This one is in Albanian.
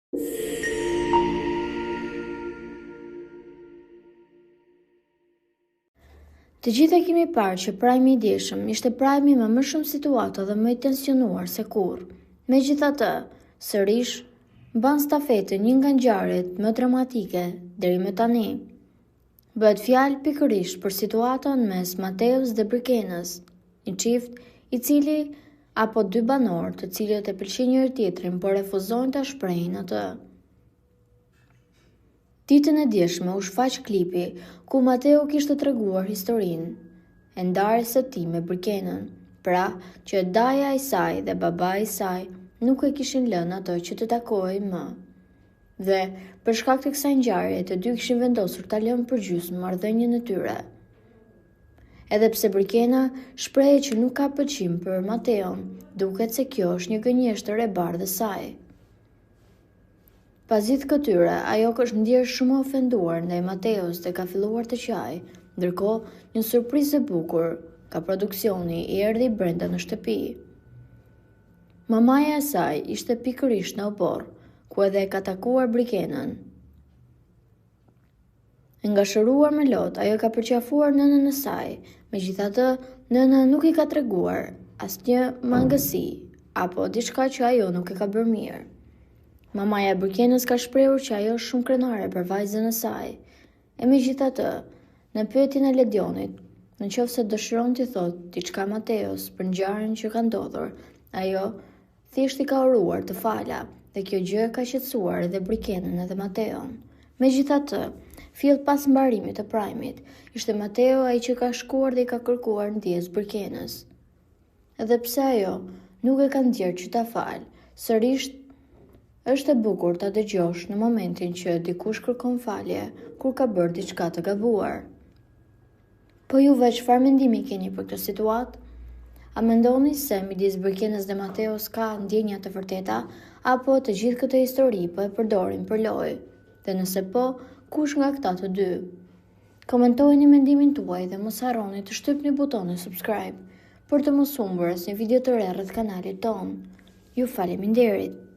Të gjithë e kemi parë që prajmi i djeshëm ishte prajmi me më shumë situata dhe më i tensionuar se kurrë. Megjithatë, sërish mban stafetën një nga ngjarjet më dramatike deri më tani. Bëhet fjalë pikërisht për situatën mes Mateos dhe Brikenës, një çift i cili apo dy banor të cilët e pëlqejnë njëri tjetrin por refuzojnë ta shprehin atë. Ditën e djeshme u shfaq klipi ku Mateo kishte treguar historinë e ndarjes së tij me Brikenën, pra që daja e saj dhe babai i saj nuk e kishin lënë atë që të takohej më. Dhe për shkak të kësaj ngjarje të dy kishin vendosur ta lënë përgjysmë marrëdhënien e tyre. Edhe pse Brikena shprehej që nuk ka pëlqim për Mateon, duket se kjo është një gënjeshtër e bardhë e saj. Pas gjithë këtyre, ajo është ndjerë shumë e ofenduar ndaj Mateos dhe ka filluar të qajë, ndërkohë një surprizë e bukur ka produksioni i erdhi brenda në shtëpi. Mamaja e saj ishte pikërisht në oborr, ku edhe e ka takuar Brikenën. Nga shëruar me lot, ajo ka përqafuar nënën e saj, megjithatë nëna nuk i ka treguar asnjë mangësi apo diçka që ajo nuk e ka bërë mirë. Mamaja e Brikenës ka shprehur që ajo është shumë krenare për vajzën e saj. E megjithatë, në pyetjen e Ledionit, nëse dëshiron t'i thotë diçka Mateos për ngjarjen që ka ndodhur, ajo thjesht i ka uruar të fala dhe kjo gjë ka qetësuar edhe Brikenën edhe Mateon. Megjithatë, fill pas mbarimit të prajmit, ishte Mateo ai që ka shkuar dhe i ka kërkuar ndjes Brikenës. Edhe pse ajo nuk e ka ndjerë që ta falë, sërish është e bukur ta dëgjosh në momentin që dikush kërkon falje kur ka bërë diçka të gabuar. Po juve çfarë mendimi keni për këtë situatë? A mendoni se midis Brikenës dhe Mateos ka ndjenja të vërteta apo të gjithë këtë histori po e përdorin për lojë? Dhe nëse po, kush nga këta të dy? Komentojeni mendimin tuaj dhe mos harroni të shtypni butonin subscribe për të mos humbur asnjë video të re rreth kanalit ton. Ju faleminderit.